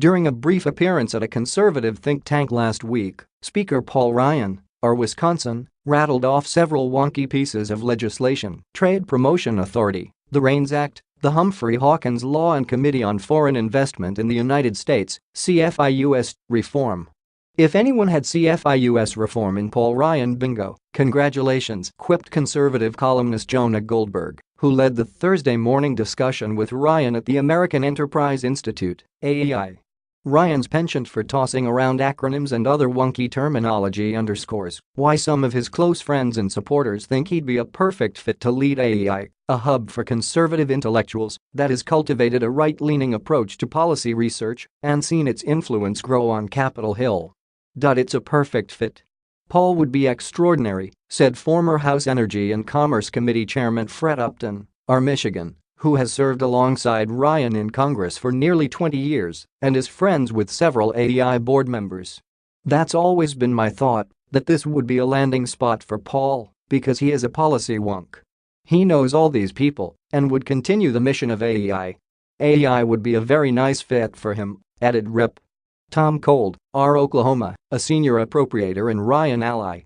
During a brief appearance at a conservative think tank last week, Speaker Paul Ryan, of Wisconsin, rattled off several wonky pieces of legislation: Trade Promotion Authority, the REINS Act, the Humphrey Hawkins Law and Committee on Foreign Investment in the United States, CFIUS, reform. If anyone had CFIUS reform in Paul Ryan bingo, congratulations, quipped conservative columnist Jonah Goldberg, who led the Thursday morning discussion with Ryan at the American Enterprise Institute, AEI. Ryan's penchant for tossing around acronyms and other wonky terminology underscores why some of his close friends and supporters think he'd be a perfect fit to lead AEI, a hub for conservative intellectuals that has cultivated a right-leaning approach to policy research and seen its influence grow on Capitol Hill. It's a perfect fit. Paul would be extraordinary, said former House Energy and Commerce Committee Chairman Fred Upton, R. Michigan, who has served alongside Ryan in Congress for nearly 20 years and is friends with several AEI board members. That's always been my thought, that this would be a landing spot for Paul because he is a policy wonk. He knows all these people and would continue the mission of AEI. AEI would be a very nice fit for him, added Rep. Tom Cold, R. Oklahoma, a senior appropriator and Ryan ally.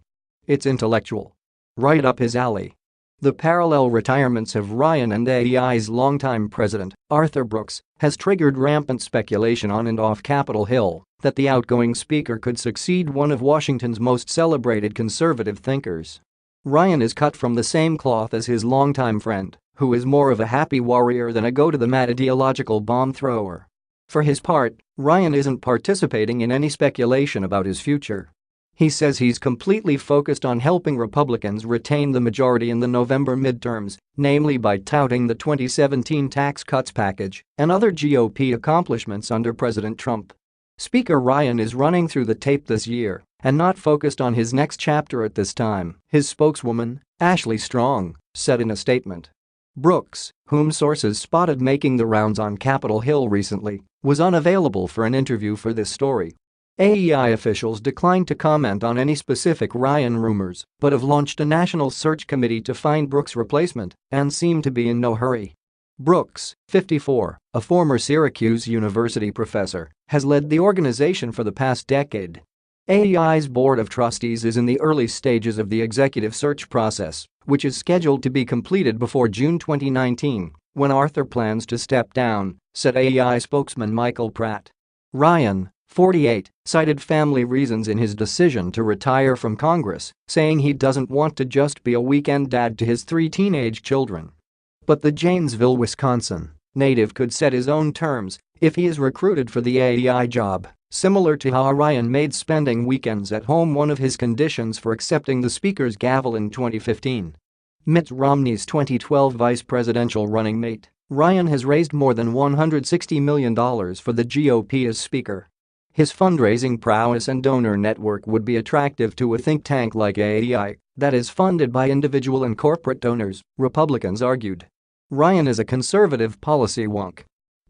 It's intellectual. Right up his alley. The parallel retirements of Ryan and AEI's longtime president, Arthur Brooks, has triggered rampant speculation on and off Capitol Hill that the outgoing speaker could succeed one of Washington's most celebrated conservative thinkers. Ryan is cut from the same cloth as his longtime friend, who is more of a happy warrior than a go-to-the-mat ideological bomb thrower. For his part, Ryan isn't participating in any speculation about his future. He says he's completely focused on helping Republicans retain the majority in the November midterms, namely by touting the 2017 tax cuts package and other GOP accomplishments under President Trump. Speaker Ryan is running through the tape this year and not focused on his next chapter at this time, his spokeswoman, Ashley Strong, said in a statement. Brooks, whom sources spotted making the rounds on Capitol Hill recently, was unavailable for an interview for this story. AEI officials declined to comment on any specific Ryan rumors but have launched a national search committee to find Brooks' replacement and seem to be in no hurry. Brooks, 54, a former Syracuse University professor, has led the organization for the past decade. AEI's board of trustees is in the early stages of the executive search process, which is scheduled to be completed before June 2019, when Arthur plans to step down, said AEI spokesman Michael Pratt. Ryan, 48, cited family reasons in his decision to retire from Congress, saying he doesn't want to just be a weekend dad to his 3 teenage children. But the Janesville, Wisconsin native could set his own terms if he is recruited for the AEI job, similar to how Ryan made spending weekends at home one of his conditions for accepting the Speaker's gavel in 2015. Mitt Romney's 2012 vice presidential running mate, Ryan has raised more than $160 million for the GOP as Speaker. His fundraising prowess and donor network would be attractive to a think tank like AEI that is funded by individual and corporate donors, Republicans argued. Ryan is a conservative policy wonk.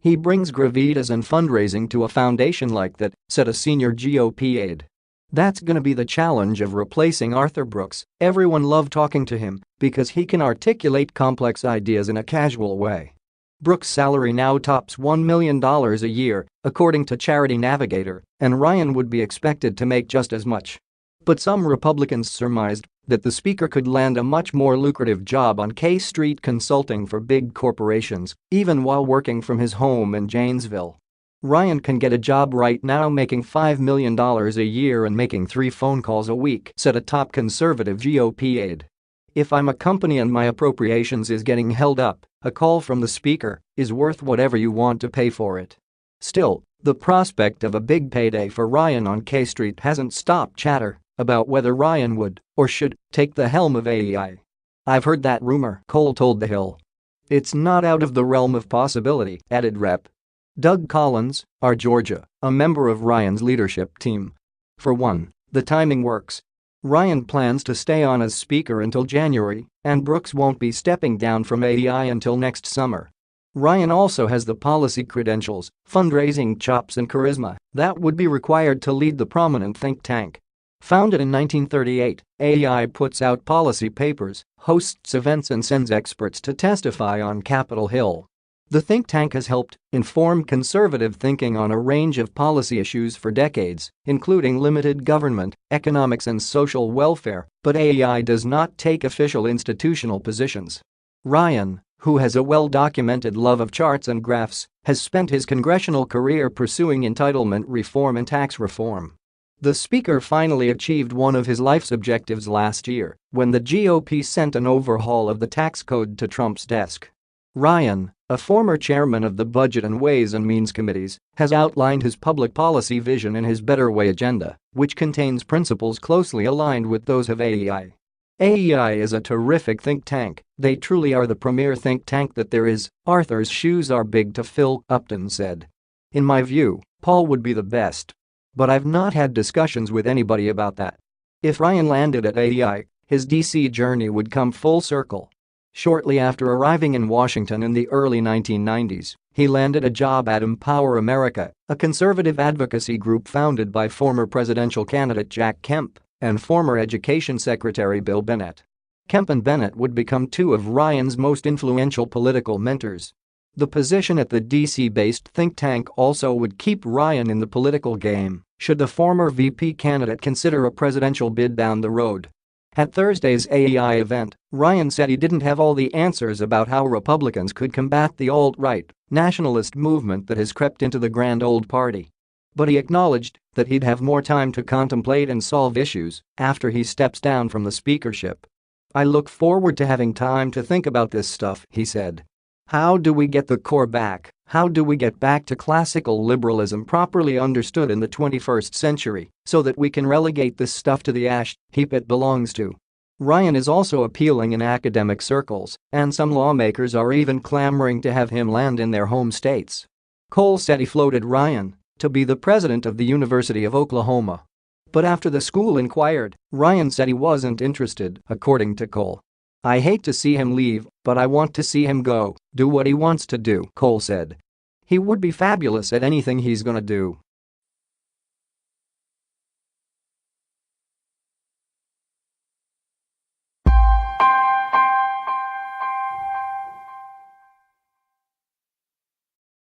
He brings gravitas and fundraising to a foundation like that, said a senior GOP aide. That's gonna be the challenge of replacing Arthur Brooks. Everyone loved talking to him because he can articulate complex ideas in a casual way. Brooks' salary now tops $1 million a year, according to Charity Navigator, and Ryan would be expected to make just as much. But some Republicans surmised that the speaker could land a much more lucrative job on K Street consulting for big corporations, even while working from his home in Janesville. Ryan can get a job right now making $5 million a year and making 3 phone calls a week, said a top conservative GOP aide. If I'm a company and my appropriations is getting held up, a call from the speaker is worth whatever you want to pay for it. Still, the prospect of a big payday for Ryan on K Street hasn't stopped chatter about whether Ryan would or should take the helm of AEI. I've heard that rumor, Cole told The Hill. It's not out of the realm of possibility, added Rep. Doug Collins, R. Georgia, a member of Ryan's leadership team. For one, the timing works. Ryan plans to stay on as Speaker until January, and Brooks won't be stepping down from AEI until next summer. Ryan also has the policy credentials, fundraising chops and charisma that would be required to lead the prominent think tank. Founded in 1938, AEI puts out policy papers, hosts events and sends experts to testify on Capitol Hill. The think tank has helped inform conservative thinking on a range of policy issues for decades, including limited government, economics and social welfare, but AEI does not take official institutional positions. Ryan, who has a well-documented love of charts and graphs, has spent his congressional career pursuing entitlement reform and tax reform. The speaker finally achieved one of his life's objectives last year when the GOP sent an overhaul of the tax code to Trump's desk. Ryan, a former chairman of the Budget and Ways and Means Committees, has outlined his public policy vision in his Better Way agenda, which contains principles closely aligned with those of AEI. AEI is a terrific think tank, they truly are the premier think tank that there is. Arthur's shoes are big to fill, Upton said. In my view, Paul would be the best. But I've not had discussions with anybody about that. If Ryan landed at AEI, his DC journey would come full circle. Shortly after arriving in Washington in the early 1990s, he landed a job at Empower America, a conservative advocacy group founded by former presidential candidate Jack Kemp and former Education Secretary Bill Bennett. Kemp and Bennett would become two of Ryan's most influential political mentors. The position at the DC-based think tank also would keep Ryan in the political game should the former VP candidate consider a presidential bid down the road. At Thursday's AEI event, Ryan said he didn't have all the answers about how Republicans could combat the alt-right, nationalist movement that has crept into the grand old party. But he acknowledged that he'd have more time to contemplate and solve issues after he steps down from the speakership. "I look forward to having time to think about this stuff," he said. "How do we get the core back? How do we get back to classical liberalism properly understood in the 21st century so that we can relegate this stuff to the ash heap it belongs to?" Ryan is also appealing in academic circles, and some lawmakers are even clamoring to have him land in their home states. Cole said he floated Ryan to be the president of the University of Oklahoma. But after the school inquired, Ryan said he wasn't interested, according to Cole. "I hate to see him leave, but I want to see him go, do what he wants to do," Cole said. "He would be fabulous at anything he's gonna do."